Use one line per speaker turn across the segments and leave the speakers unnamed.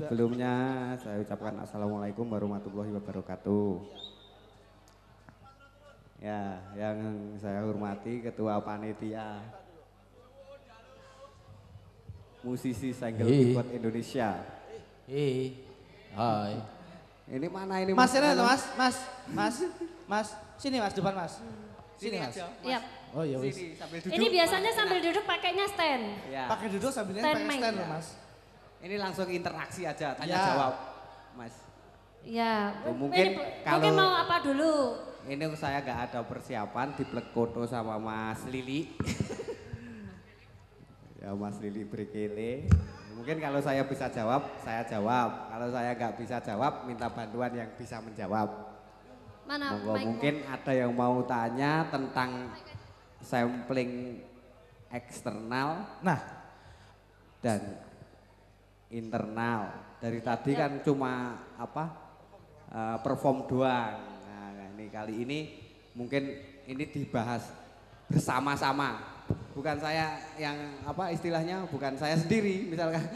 Sebelumnya saya ucapkan Assalamualaikum warahmatullahi wabarakatuh. Ya, yang saya hormati Ketua Panitia Musisi Single Keyboard Indonesia.
Hai.
Ini mana ini
Mas? Mas, sini Mas, depan Mas. Sini Mas.
Iya.
Oh iya wis.
Ini biasanya sambil duduk pakainya stand.
Ya.
Pakai duduk sambil pakai stand loh Mas.
Ini langsung interaksi aja, tanya
Ya.
jawab, Mas.
Ya,
Mungkin
mungkin mau apa dulu?
Ini saya nggak ada persiapan, diplek foto sama Mas Lili. Ya Mas Lili Brekele. Mungkin kalau saya bisa jawab, saya jawab. Kalau saya nggak bisa jawab, minta bantuan yang bisa menjawab.
Mana?
Mungkin ada yang mau tanya tentang sampling eksternal.
Nah,
Dan internal. Dari tadi kan cuma perform doang. Nah, ini kali ini mungkin ini dibahas bersama-sama. Bukan saya yang istilahnya bukan saya sendiri misalkan.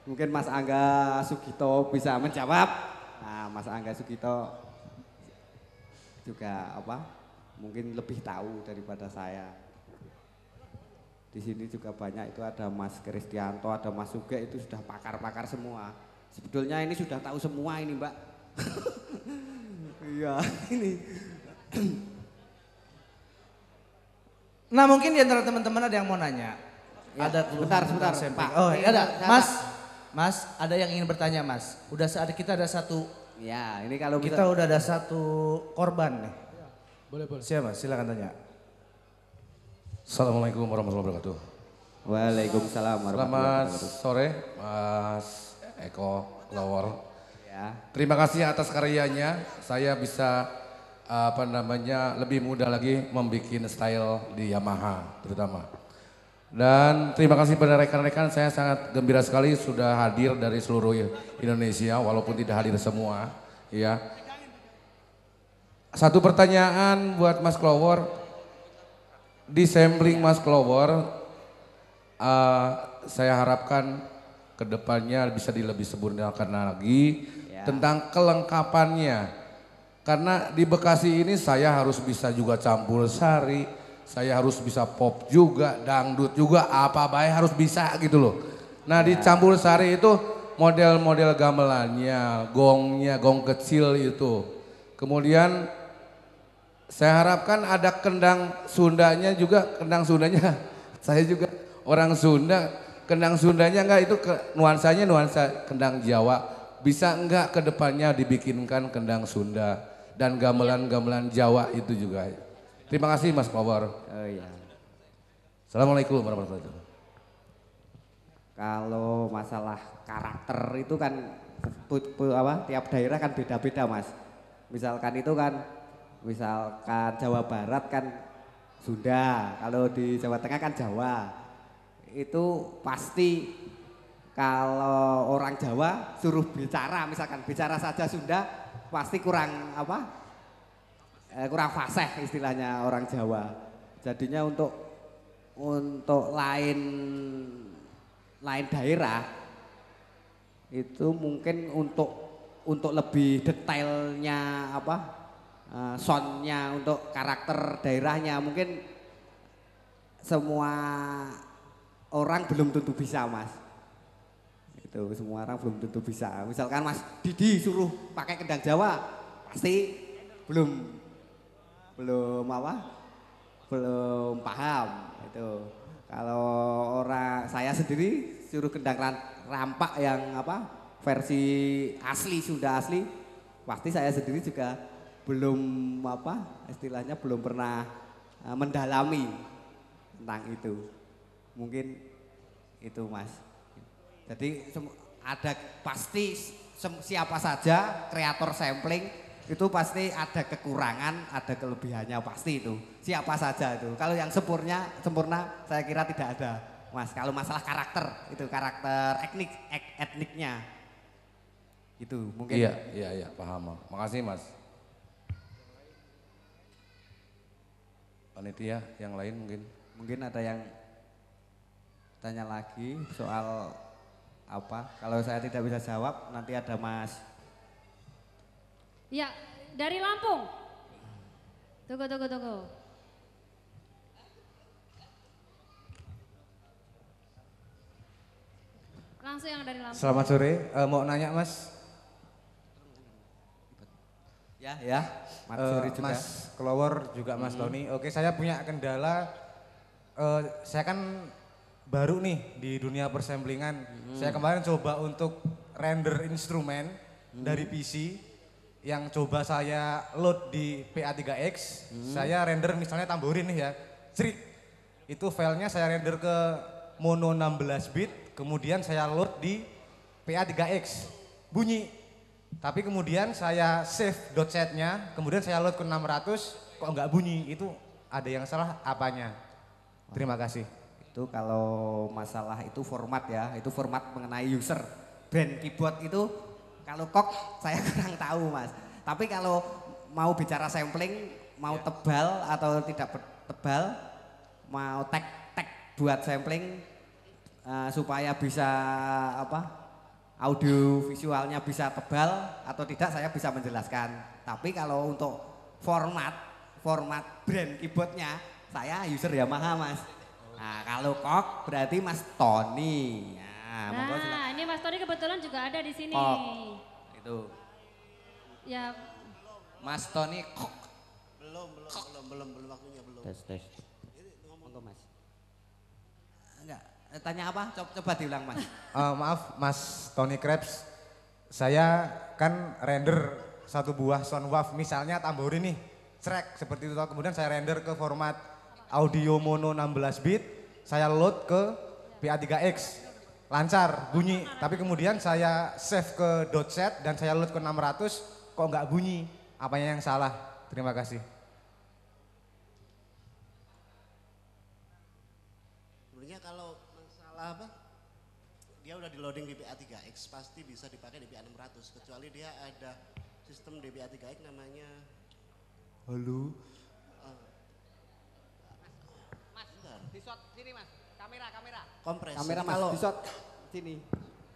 Mungkin Mas Angga Sugito bisa menjawab. Nah, Mas Angga Sugito juga mungkin lebih tahu daripada saya. Di sini juga banyak itu ada Mas Kristianto, ada Mas Suge itu sudah pakar-pakar semua. Sebetulnya ini sudah tahu semua ini Mbak. Iya ini.
nah mungkin di antara teman-teman ada yang mau nanya.
Ya,
Ada
sebentar
sampling.
Pak.
Oh
Ini
ada,
Mas.
Mas, ada yang ingin bertanya Mas. Kita ada satu.
Ya ini kalau
Kita udah ada satu korban nih.
Boleh.
Siapa? Silakan tanya.
Assalamualaikum warahmatullahi wabarakatuh.
Waalaikumsalam warahmatullahi
Selamat
wabarakatuh.
sore Mas Eko Lawor.
Ya.
Terima kasih atas karyanya. Saya bisa lebih mudah lagi membuat style di Yamaha terutama. Dan terima kasih pada rekan-rekan, saya sangat gembira sekali sudah hadir dari seluruh Indonesia walaupun tidak hadir semua. Ya. Satu pertanyaan buat Mas Klowor. Di sampling Mas Klowor, saya harapkan kedepannya bisa lebih sempurnakan lagi tentang kelengkapannya. Karena di Bekasi ini saya harus bisa juga campur sari, saya harus bisa pop juga, dangdut juga, apa baik harus bisa gitu loh. Nah di campur sari itu model-model gamelannya, gongnya, gong kecil itu. Kemudian saya harapkan ada kendang Sundanya juga, saya juga orang Sunda, kendang Sundanya enggak itu nuansanya nuansa kendang Jawa. Bisa enggak ke depannya dibikinkan kendang Sunda dan gamelan-gamelan Jawa itu juga. Terima kasih Mas Klowor.
Oh iya.
Assalamualaikum warahmatullahi wabarakatuh.
Kalau masalah karakter itu kan tiap daerah kan beda-beda Mas. Misalkan Jawa Barat kan Sunda, kalau di Jawa Tengah kan Jawa. Itu pasti kalau orang Jawa suruh bicara, misalkan bicara saja Sunda pasti kurang fasih istilahnya orang Jawa. Jadinya untuk lain daerah itu mungkin untuk lebih detailnya soundnya untuk karakter daerahnya mungkin semua orang belum tentu bisa Mas. Itu semua orang belum tentu bisa. Misalkan Mas Didi suruh pakai kendang Jawa pasti belum paham itu. Kalau saya sendiri suruh kendang rampak yang versi asli Sunda asli pasti saya sendiri juga belum istilahnya belum pernah mendalami tentang itu. Mungkin itu Mas. Jadi ada pasti siapa saja kreator sampling itu pasti ada kekurangan, ada kelebihannya pasti itu. Siapa saja itu. Kalau yang sempurna saya kira tidak ada Mas. Kalau masalah karakter itu karakter etniknya. Itu mungkin.
Iya, paham. Makasih Mas. Panitia yang lain mungkin
ada yang tanya lagi soal apa? Kalau saya tidak bisa jawab, nanti ada Mas.
Ya, dari Lampung. Tunggu. Langsung yang dari Lampung.
Selamat sore, mau nanya Mas.
Ya, Mas Suri juga.
Mas Klower juga Mas Tony. Oke, saya punya kendala. Saya kan baru nih di dunia persemblingan. Saya kemarin coba untuk render instrumen dari PC yang coba saya load di PA3X. Saya render misalnya tamborin nih ya. Cerit. Itu filenya saya render ke mono 16 bit, kemudian saya load di PA3X. Bunyi. Tapi kemudian saya save .set-nya, kemudian saya load ke 600, kok nggak bunyi. Itu ada yang salah apanya? Terima kasih.
Itu kalau masalah itu format ya, itu format mengenai user. Brand keyboard itu kalau kok saya kurang tahu Mas. Tapi kalau mau bicara sampling, mau tebal atau tidak tebal, mau tag buat sampling supaya bisa audio visualnya bisa tebal atau tidak saya bisa menjelaskan. Tapi kalau untuk format brand keyboardnya saya user Yamaha Mas. Nah kalau kok berarti Mas Tony.
Nah, ini Mas Tony kebetulan juga ada di sini.
Kok. Itu.
Ya.
Mas Tony kok.
Belum waktunya belum.
Tes. Monggo Mas. Enggak, tanya apa? Coba diulang Mas.
Maaf Mas Tony Krebs, saya kan render satu buah soundwave misalnya tamborin nih, track seperti itu. Kemudian saya render ke format audio mono 16 bit, saya load ke PA3X, lancar bunyi. Tapi kemudian saya save ke .set dan saya load ke 600, kok nggak bunyi? Apanya yang salah? Terima kasih.
Sebenarnya kalau masalah apa? Dia udah di loading di PA3X pasti bisa dipakai di PA600 kecuali dia ada sistem di PA3X namanya
Halo.
Mas, di shot sini Mas. Kamera.
kompres.
Kamera
Jadi
Mas,
kalau
di shot sini.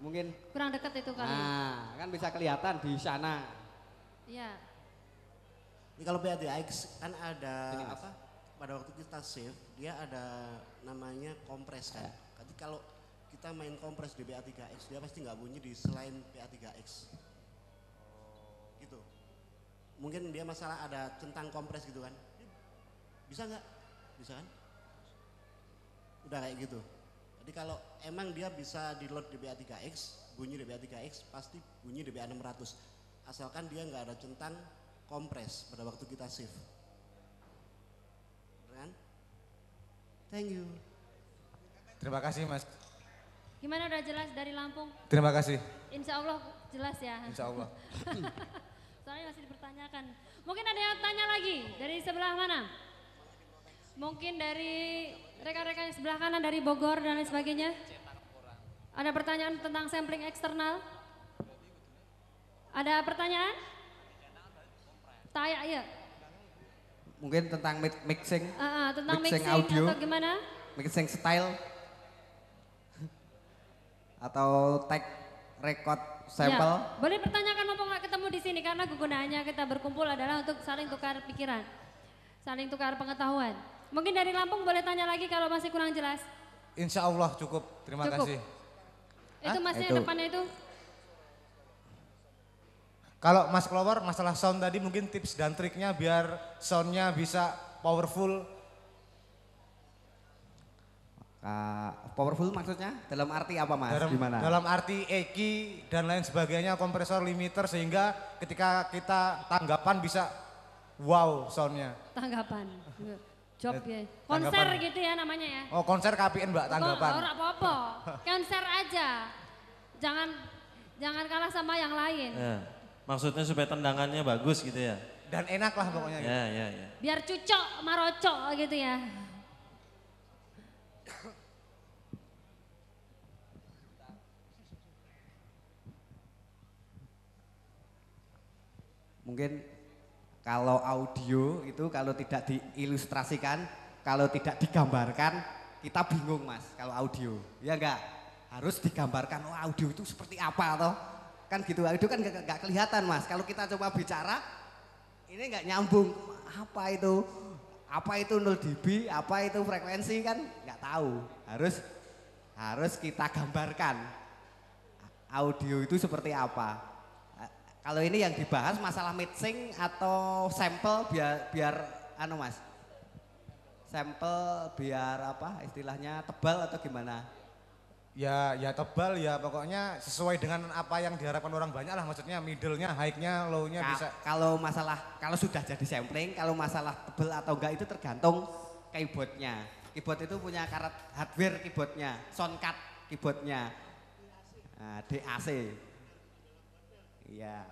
Mungkin.
Kurang dekat itu kali.
Nah, kan bisa kelihatan di sana.
Iya.
ini kalau PA3X kan ada
Ini, Mas.
apa? Pada waktu kita save dia ada namanya kompres kan. Jadi kalau kita main kompres di PA3X dia pasti nggak bunyi di selain PA3X. Gitu. Mungkin dia masalah ada centang kompres gitu kan. Bisa nggak? Bisa kan? Udah kayak gitu. Jadi kalau emang dia bisa di load di PA3X, bunyi di PA3X pasti bunyi di PA600. Asalkan dia nggak ada centang kompres pada waktu kita save. Bener kan? Thank you.
Terima kasih Mas.
Gimana udah jelas dari Lampung?
Terima kasih.
Insya Allah jelas ya.
Insya Allah.
Soalnya masih dipertanyakan. Mungkin ada yang tanya lagi dari sebelah mana? Mungkin dari rekan-rekan yang sebelah kanan dari Bogor dan lain sebagainya. Ada pertanyaan tentang sampling eksternal? Ada pertanyaan? Tanya ya.
Mungkin tentang mixing.
Tentang
Mixing
mixing
audio.
atau gimana?
Mixing style. Atau tag record sample.
Ya, boleh pertanyakan mumpung nggak ketemu di sini karena kegunaannya kita berkumpul adalah untuk saling tukar pikiran, saling tukar pengetahuan. Mungkin dari Lampung boleh tanya lagi kalau masih kurang jelas.
Insya Allah cukup. Terima
Cukup.
kasih.
Itu masnya
Itu.
depannya itu.
Kalau Mas Klower masalah sound tadi mungkin tips dan triknya biar soundnya bisa powerful.
Powerful maksudnya dalam arti apa Mas?
Dalam,
Gimana?
dalam arti EQ dan lain sebagainya, kompresor, limiter sehingga ketika kita tanggapan bisa wow soundnya.
Tanggapan. Job ya.
Tanggapan.
Konser gitu ya namanya ya.
Oh konser KPN Mbak tanggapan.
Ora apa-apa. Konser aja. Jangan kalah sama yang lain.
Ya, maksudnya supaya tendangannya bagus gitu ya.
Dan enak lah pokoknya. Gitu.
Ya.
Biar cucok marocok gitu ya.
Mungkin kalau audio itu kalau tidak diilustrasikan, kalau tidak digambarkan, kita bingung Mas kalau audio. Ya enggak? harus digambarkan oh, audio itu seperti apa toh. Kan gitu, itu kan nggak kelihatan Mas. Kalau kita coba bicara, ini nggak nyambung. Apa itu 0 dB, apa itu frekuensi kan nggak tahu. Harus kita gambarkan audio itu seperti apa. Kalau ini yang dibahas masalah mixing atau sampel biar anu Mas. Sampel biar apa istilahnya tebal atau gimana?
Ya tebal ya pokoknya sesuai dengan apa yang diharapkan orang banyak lah, maksudnya middle-nya, high-nya, low-nya bisa.
Kalau sudah jadi sampling, kalau masalah tebal atau enggak itu tergantung keyboardnya. Keyboard itu punya karat hardware keyboardnya, soundcard keyboardnya, DAC. Iya,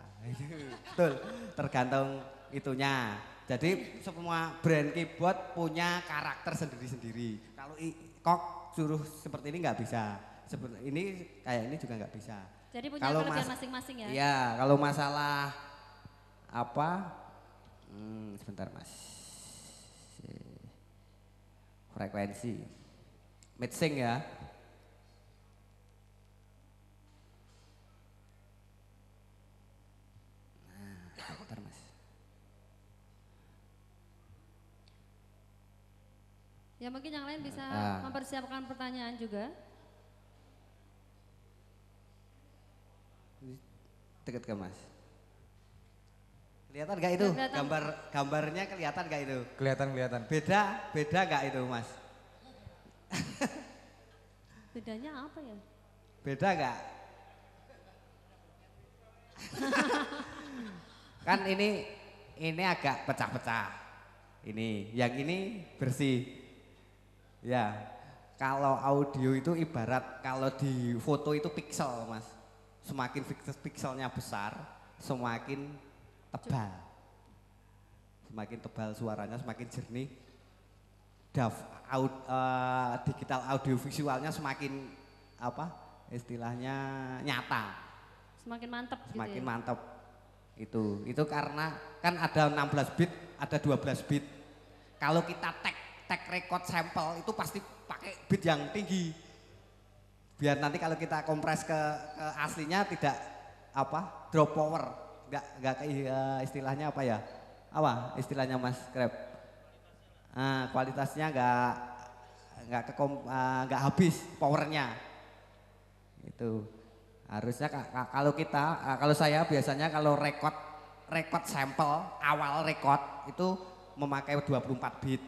betul, tergantung itunya. Jadi semua brand keyboard punya karakter sendiri-sendiri. Kalau kok suruh seperti ini nggak bisa. Seperti ini kayak ini juga nggak bisa.
Jadi punya kelebihan masing-masing ya?
Iya, kalau masalah apa? Sebentar Mas. Frekuensi, mixing ya. Sebentar Mas.
Ya mungkin yang lain bisa mempersiapkan pertanyaan juga.
Deket ke Mas. Kelihatan gak itu? Gambarnya kelihatan gak itu?
Kelihatan.
Beda gak itu Mas?
Bedanya apa ya?
Beda gak? Kan ini agak pecah-pecah. Yang ini bersih. Ya, kalau audio itu ibarat kalau di foto itu pixel Mas. Semakin pixelnya besar, semakin tebal. Semakin tebal suaranya, semakin jernih. Digital audio visualnya semakin apa? Istilahnya nyata.
Semakin mantap gitu.
Semakin mantap. Itu karena kan ada 16 bit, ada 12 bit. Kalau kita tag record sampel itu pasti pakai bit yang tinggi. Biar nanti kalau kita kompres ke aslinya tidak apa? Drop power. Enggak istilahnya apa ya? Apa istilahnya Mas Krep? Kualitasnya enggak habis powernya. Itu. Harusnya kalau saya biasanya kalau record sampel awal record itu memakai 24 bit.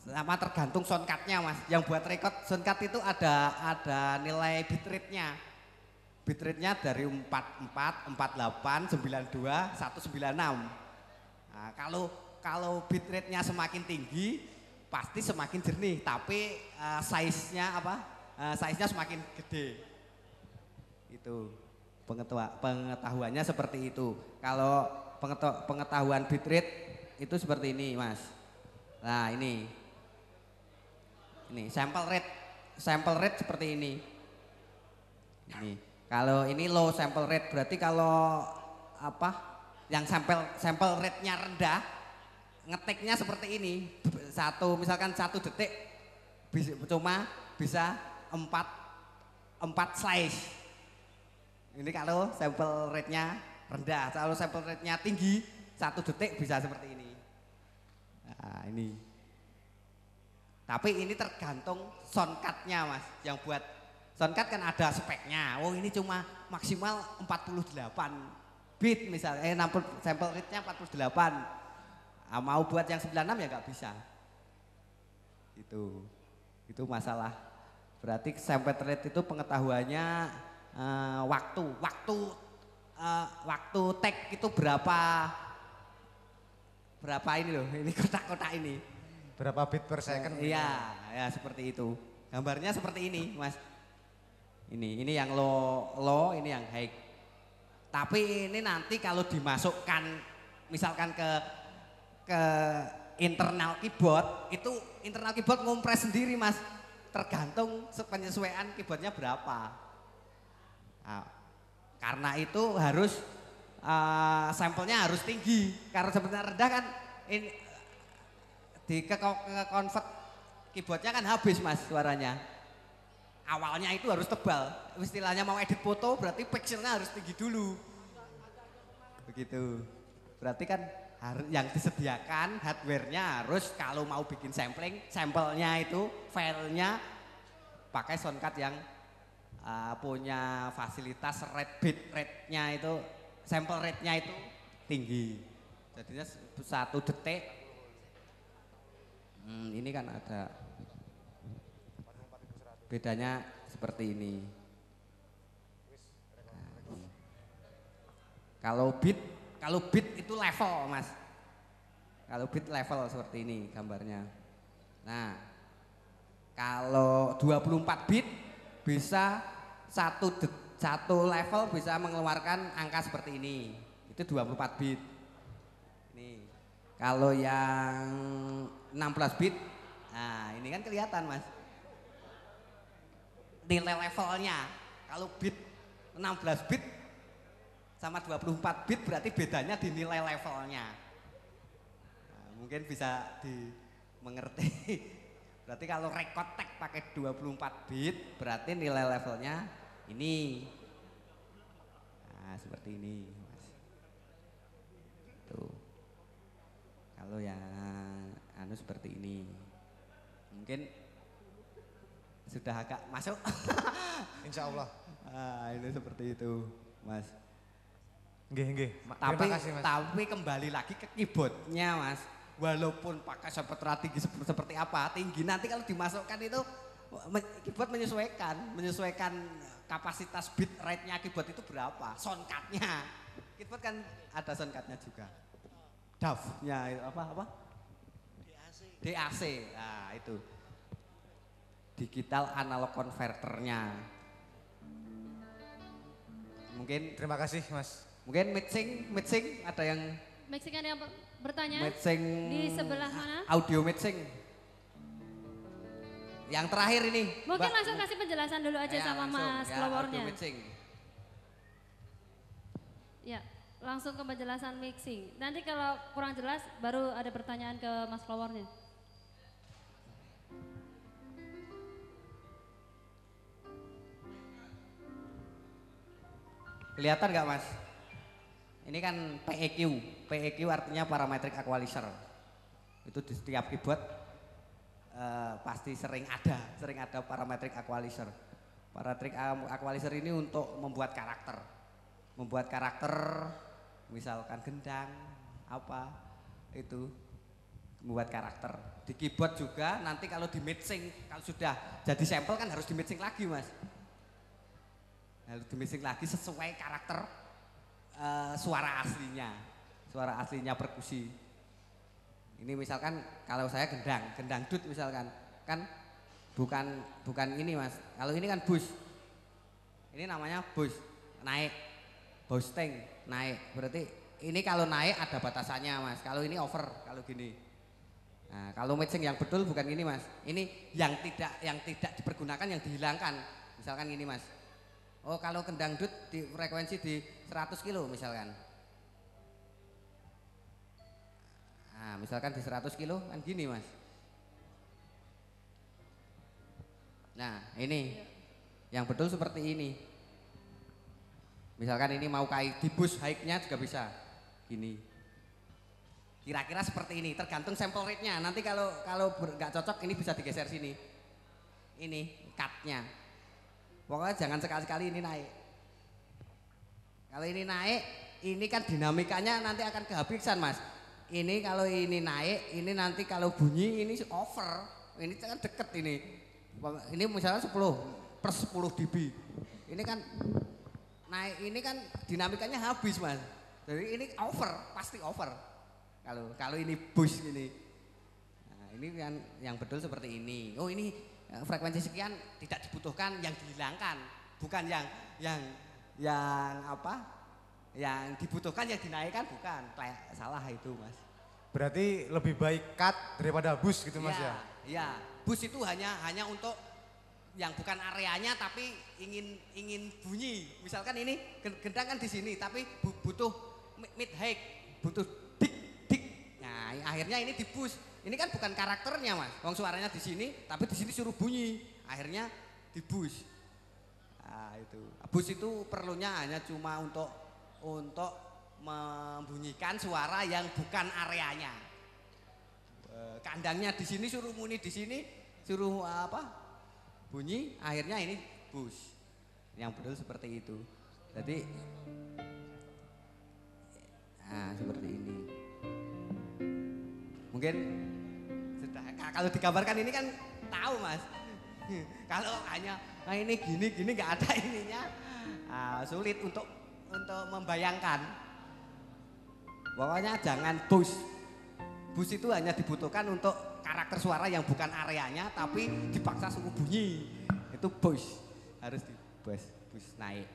Sama tergantung soundcardnya Mas. Yang buat record soundcard itu ada nilai bitrate-nya. Bitrate-nya dari 44, 48, 92, 196. Nah, kalau bitrate-nya semakin tinggi pasti semakin jernih, tapi size-nya size-nya semakin gede. Itu pengetahuannya seperti itu. Kalau pengetahuan bitrate itu seperti ini Mas. Nah ini sample rate seperti ini. Kalau ini low sample rate berarti kalau yang sample rate-nya rendah, ngetiknya seperti ini. Misalkan 1 detik cuma bisa 4 slice. Ini kalau sample rate-nya rendah, kalau sample rate-nya tinggi 1 detik bisa seperti ini. Nah, ini. Tapi ini tergantung soundcard-nya Mas. Yang buat soundcard kan ada speknya. Oh ini cuma maksimal 48 bit misalnya, sample rate-nya 48. Mau buat yang 96 ya nggak bisa. Itu masalah. Berarti sample rate itu pengetahuannya waktu tag itu berapa ini loh, ini kotak-kotak ini.
Berapa bit per second?
Iya, ya seperti itu. Gambarnya seperti ini, Mas. Ini yang low, ini yang high. Tapi ini nanti kalau dimasukkan misalkan ke internal keyboard, itu internal keyboard ngompres sendiri, Mas. Tergantung penyesuaian keyboardnya berapa. Nah, karena itu harus sampelnya harus tinggi. Karena sampelnya rendah kan ini ke convert keyboardnya kan habis Mas suaranya. awalnya itu harus tebal. Istilahnya mau edit foto berarti pixelnya harus tinggi dulu. Begitu. Berarti kan yang disediakan hardware-nya harus kalau mau bikin sampling, sampelnya itu filenya pakai soundcard yang punya fasilitas bit rate-nya itu, sample rate-nya itu tinggi. Jadinya 1 detik. Ini kan ada bedanya seperti ini. Kalau bit itu level, Mas. Kalau bit level seperti ini gambarnya. Nah, kalau 24 bit bisa satu level bisa mengeluarkan angka seperti ini. Itu 24 bit. Nih. Kalau yang 16 bit, nah ini kan kelihatan, Mas. Nilai levelnya. Kalau bit 16 bit sama 24 bit berarti bedanya di nilai levelnya. Nah, mungkin bisa dimengerti. Berarti kalau record tag pakai 24 bit berarti nilai levelnya ini. Nah, seperti ini, Mas. Tuh. Kalau yang seperti ini. Mungkin sudah agak masuk.
Insya Allah.
Ini seperti itu, Mas.
Nggih.
Tapi,
Terima kasih, Mas.
tapi kembali lagi ke keyboardnya, Mas. Walaupun pakai sepetra tinggi seperti apa, tinggi nanti kalau dimasukkan itu keyboard menyesuaikan kapasitas bit rate-nya keyboard itu berapa, soundcard-nya. Keyboard kan ada soundcard-nya juga. DAV-nya apa? DAC. Nah, itu. Digital analog converternya. Mungkin
Terima kasih, Mas.
mungkin mixing ada yang
Mixing ada yang bertanya?
mixing
Di sebelah mana?
Audio mixing. Yang terakhir ini.
Mungkin
Mbak.
langsung kasih penjelasan dulu aja
Ya,
sama
langsung,
Mas
ya,
Flowernya.
audio mixing.
Ya, langsung ke penjelasan mixing. Nanti kalau kurang jelas baru ada pertanyaan ke Mas Flowernya.
Kelihatan nggak, Mas? Ini kan PEQ. PEQ artinya parametric equalizer. Itu di setiap keyboard pasti sering ada parametric equalizer. Parametric equalizer ini untuk membuat karakter. Misalkan gendang apa itu membuat karakter. Di keyboard juga nanti kalau di mixing, kalau sudah jadi sampel kan harus di mixing lagi, Mas. Harus di mixing lagi sesuai karakter suara aslinya perkusi. Ini misalkan kalau saya gendang dut misalkan, kan bukan ini, Mas. Kalau ini kan bus. Ini namanya bus, naik. Boosting, naik. Berarti ini kalau naik ada batasannya, Mas. Kalau ini over, kalau gini. Nah, kalau mixing yang betul bukan ini, Mas. Ini yang tidak dipergunakan, yang dihilangkan. Misalkan gini, Mas. Oh, kalau kendang dut di frekuensi di 100 kilo misalkan. Nah, misalkan di 100 kilo kan gini, Mas. Nah, ini yang betul seperti ini. Misalkan ini mau di bus high-nya juga bisa. Gini. Kira-kira seperti ini, tergantung sample rate-nya. Nanti kalau nggak cocok ini bisa digeser sini. Ini cut-nya. Pokoknya jangan sekali-sekali ini naik. Kalau ini naik, ini kan dinamikanya nanti akan kehabisan, Mas. Ini kalau ini naik, ini nanti kalau bunyi ini over. Ini kan deket ini. Ini misalnya 10 per 10 dB. Ini kan naik, ini kan dinamikanya habis, Mas. Jadi ini over, pasti over. Kalau ini boost ini. Nah, ini yang betul seperti ini. Oh, ini frekuensi sekian tidak dibutuhkan, yang dihilangkan, bukan yang apa? Yang dibutuhkan yang dinaikkan, bukan. Salah itu, Mas.
Berarti lebih baik cut daripada bus gitu, Mas ya?
Iya, bus itu hanya untuk yang bukan areanya tapi ingin bunyi. Misalkan ini gendang kan di sini tapi butuh mid high, butuh dik. Nah, akhirnya ini di bus. Ini kan bukan karakternya, Mas. Wong suaranya di sini tapi di sini suruh bunyi. Akhirnya di bus. Nah, itu. Bus itu perlunya hanya cuma untuk membunyikan suara yang bukan areanya. Kandangnya di sini suruh muni di sini, suruh bunyi, akhirnya ini bus. Yang betul seperti itu. Jadi seperti ini. Mungkin sudah kalau digambarkan ini kan tahu Mas. Kalau hanya ini gini nggak ada ininya, sulit untuk membayangkan. Pokoknya jangan bus. Bus itu hanya dibutuhkan untuk karakter suara yang bukan areanya, tapi dipaksa suruh bunyi. Itu bus, harus di bus naik.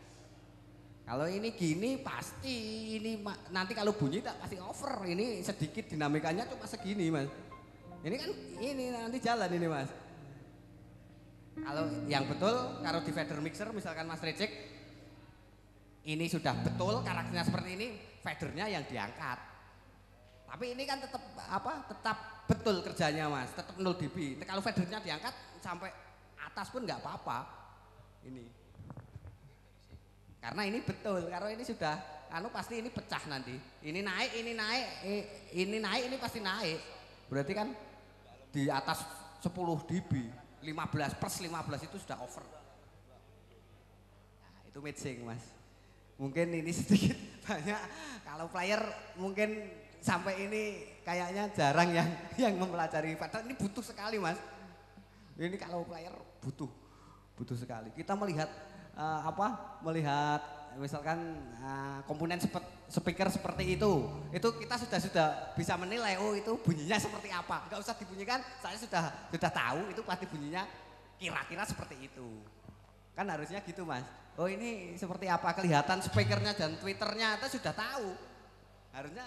Kalau ini gini pasti ini nanti kalau bunyi tak pasti over. Ini sedikit dinamikanya cuma segini Mas. Ini kan ini nanti jalan ini Mas. Kalau yang betul, kalau di fader mixer misalkan Mas Recek, ini sudah betul karakternya seperti ini, fadernya yang diangkat. Tapi ini kan tetap betul kerjanya Mas, tetap 0 dB. Kalau fadernya diangkat sampai atas pun nggak apa-apa. Ini. Karena ini betul, kalau ini sudah pasti ini pecah nanti. Ini naik, ini pasti naik. Berarti kan di atas 10 dB, 15 itu sudah over. Nah, itu mixing Mas. Mungkin ini sedikit banyak, kalau player mungkin sampai ini kayaknya jarang yang mempelajari fader. Ini butuh sekali Mas. Ini kalau player butuh sekali. Kita melihat melihat misalkan komponen speaker seperti itu kita sudah bisa menilai itu bunyinya seperti apa. Enggak usah dibunyikan, saya sudah tahu itu pasti bunyinya kira-kira seperti itu. Kan harusnya gitu Mas. Oh ini seperti apa, kelihatan speakernya dan twitternya kita sudah tahu. Harusnya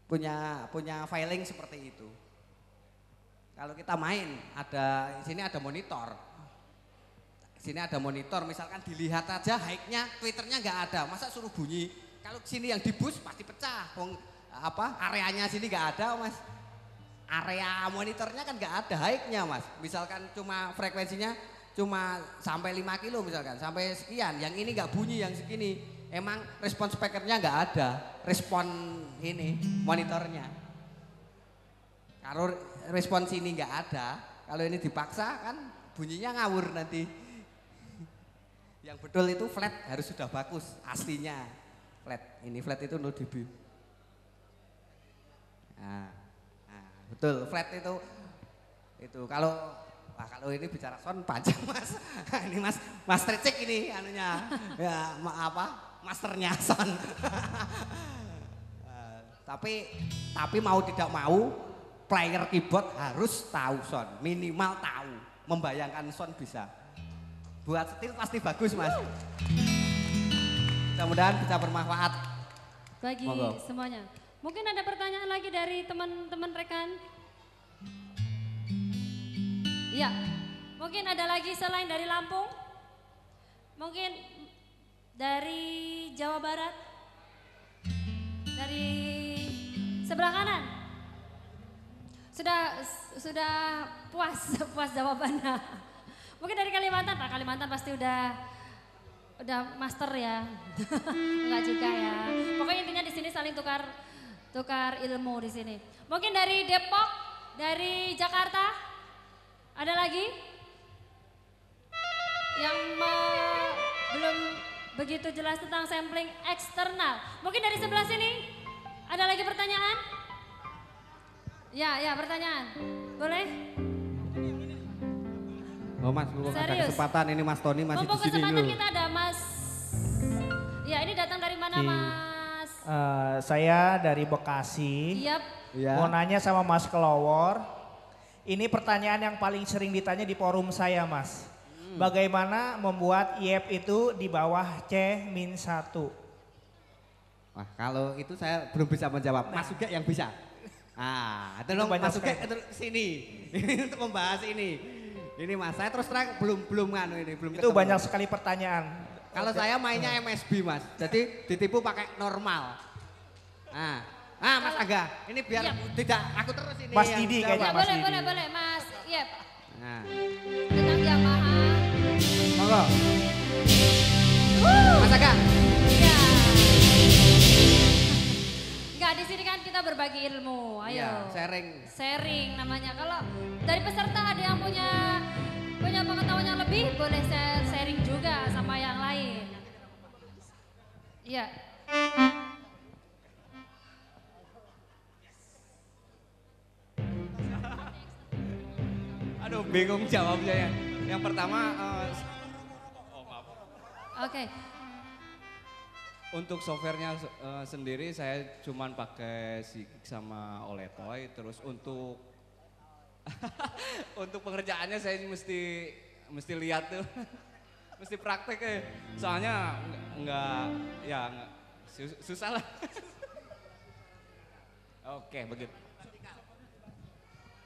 punya filing seperti itu. Kalau kita main di sini ada monitor. Sini ada monitor, misalkan dilihat aja high-nya, twitternya nggak ada, masa suruh bunyi. Kalau sini yang di bus pasti pecah. Areanya sini nggak ada Mas. Area monitornya kan nggak ada high-nya Mas. Misalkan cuma frekuensinya cuma sampai 5 kilo misalkan, sampai sekian. Yang ini nggak bunyi, yang segini. Emang respon speakernya nggak ada, respon ini monitornya. Kalau respon sini nggak ada, kalau ini dipaksa kan bunyinya ngawur nanti. Yang betul itu flat harus sudah bagus, aslinya flat. Ini flat itu 0 dB. Betul flat itu kalau ini bicara sound panjang Mas. Ini Mas Tricek ini anunya ya masternya sound. Tapi mau tidak mau player keyboard harus tahu sound, minimal tahu, membayangkan sound bisa. Buat setir pasti bagus Mas. Mudah-mudahan bisa bermanfaat
bagi semuanya. Mungkin ada pertanyaan lagi dari teman-teman rekan? Iya, mungkin ada lagi selain dari Lampung? Mungkin dari Jawa Barat? Dari sebelah kanan? Sudah puas jawabannya. Mungkin dari Kalimantan, Pak Kalimantan pasti udah master ya. Enggak juga ya. Pokoknya intinya di sini saling tukar ilmu di sini. Mungkin dari Depok, dari Jakarta, ada lagi yang belum begitu jelas tentang sampling eksternal. Mungkin dari sebelah sini ada lagi pertanyaan? Ya pertanyaan. Boleh?
Oh Mas, ada kesempatan ini Mas Tony masih di sini
kesempatan kita ada Mas. Ya ini datang dari mana Mas?
Saya dari Bekasi.
Yap.
Mau nanya sama Mas Kelowor. Ini pertanyaan yang paling sering ditanya di forum saya Mas. Bagaimana membuat IEP itu di bawah C-1?
Wah kalau itu saya belum bisa menjawab, Mas Uga yang bisa. Tolong Mas Uga sini untuk membahas ini. Ini Mas, saya terus terang belum belum
itu ketemu. Banyak sekali pertanyaan.
Kalau saya mainnya MSB Mas, jadi ditipu pakai normal. Mas Aga, ini biar tidak aku terus ini.
Mas Didi kayaknya Mas Didi.
Boleh Mas. Yep. Tentang Yamaha.
Monggo. Mas Aga.
Ya. Enggak, di sini kan kita berbagi ilmu. Ayo.
Iya, sharing.
Sharing namanya. Kalau dari peserta ada yang punya pengetahuan yang lebih, boleh sharing juga sama yang lain. Iya.
Aduh, bingung jawabnya ya. Yang pertama,
Oke.
untuk softwarenya sendiri saya cuman pakai Sigik sama Oletoy. Terus untuk untuk pengerjaannya saya mesti lihat tuh, mesti praktek ya. Soalnya nggak susah lah. Oke, begitu.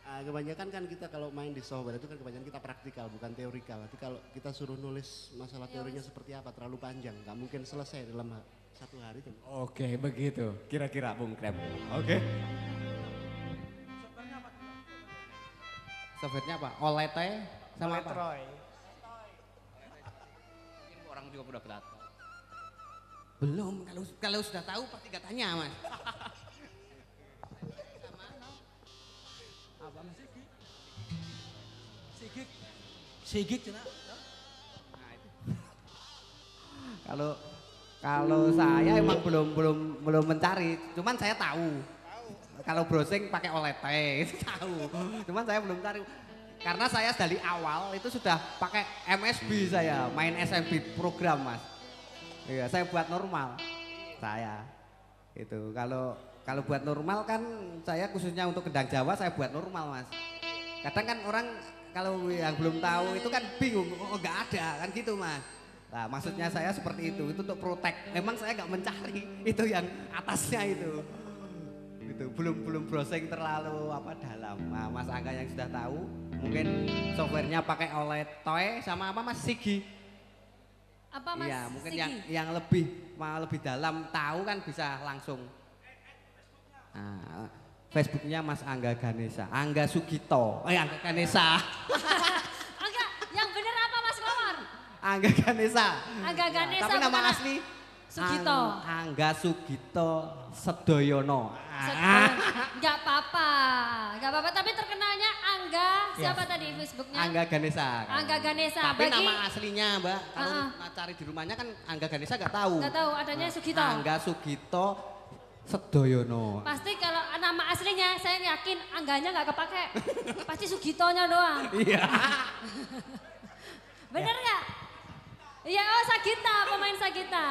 Kebanyakan kan kita kalau main di software itu kan kebanyakan kita praktikal bukan teorikal. Nanti kalau kita suruh nulis masalah teorinya seperti apa terlalu panjang, nggak mungkin selesai dalam satu hari itu.
Oke, begitu. Kira-kira Bung Krem. Oke.
Softwarenya apa? Olete sama apa?
Troy.
Mungkin orang juga udah tahu.
Belum, kalau sudah tahu pasti gak tanya, Mas. Apa Mas?
Sigik cina.
Kalau saya emang belum mencari, cuman saya tahu. Kalau browsing pakai Olete itu tahu. Cuman saya belum cari. Karena saya dari awal itu sudah pakai MSB saya, main SMB program, Mas. Iya, saya buat normal. Saya itu kalau buat normal kan saya khususnya untuk Kendang Jawa saya buat normal, Mas. Kadang kan orang kalau yang belum tahu itu kan bingung, oh nggak ada kan gitu, Mas. Nah, maksudnya saya seperti itu untuk protek. Memang saya nggak mencari itu yang atasnya itu. Itu belum browsing terlalu dalam. Nah, Mas Angga yang sudah tahu, mungkin softwarenya pakai Oletoy sama apa Mas Sigi.
Apa Mas?
Iya, mungkin
Sigi?
yang lebih dalam tahu kan bisa langsung. Nah, Facebooknya Mas Angga Ganesha, Angga Sugito. Angga Ganesha.
Angga, yang bener apa Mas Komar?
Angga Ganesha.
Angga Ganesha.
Tapi nama
bukan
asli
Sugito.
Angga Sugito Sedoyono.
Enggak apa-apa. Tapi terkenalnya Angga siapa tadi Facebooknya?
Angga Ganesha.
Angga Ganesha.
Tapi nama aslinya, Mbak, kalau cari di rumahnya kan Angga Ganesha nggak tahu.
Nggak tahu, adanya Sugito.
Angga Sugito Sedoyono.
Pasti kalau nama aslinya saya yakin Angganya nggak kepake. Pasti Sugitonya doang.
Iya.
Bener nggak? Iya, oh Sagita, pemain Sagita.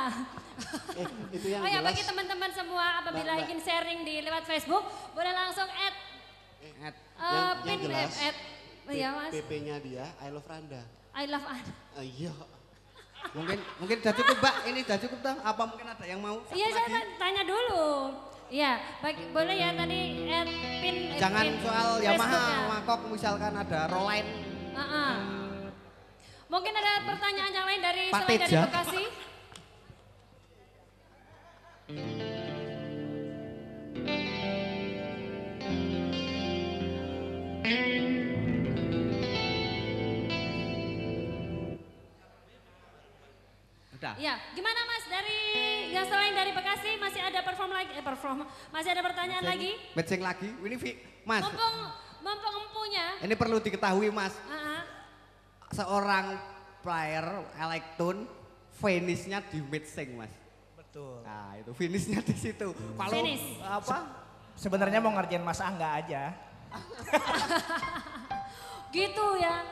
Itu yang
Oh ya,
jelas.
bagi teman-teman semua apabila ingin sharing di lewat Facebook, boleh langsung add
yang jelas.
Iya Mas,
PP-nya dia I love Randa.
I love Anda.
Iya.
Mungkin udah cukup, Mbak. Ini udah cukup toh? Apa mungkin ada yang mau?
Iya, saya tanya dulu. Iya, boleh ya tadi add pin.
Jangan
pin
soal
Facebooknya.
Yamaha, Makok misalkan ada Roline.
Mungkin ada pertanyaan yang lain dari
Pak
selain dari
Teja.
Bekasi?
Udah.
Ya, gimana Mas dari yang selain dari Bekasi masih ada masih ada pertanyaan lagi?
Matching lagi. Ini Mas.
Mumpung empunya.
Ini perlu diketahui, Mas.
Uh-uh.
Seorang player elektron finishnya di matching, Mas.
Betul.
Nah, itu finishnya di situ. Kalau
Finish.
apa?
Sebenarnya mau ngerjain Mas Angga aja.
Gitu ya.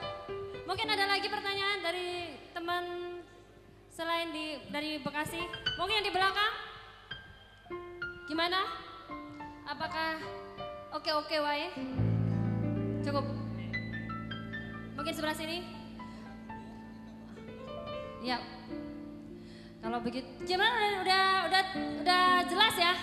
Mungkin ada lagi pertanyaan dari teman selain dari Bekasi. Mungkin yang di belakang? Gimana? Apakah oke wae? Cukup. Mungkin sebelah sini? Ya. Kalau begitu, gimana udah jelas ya?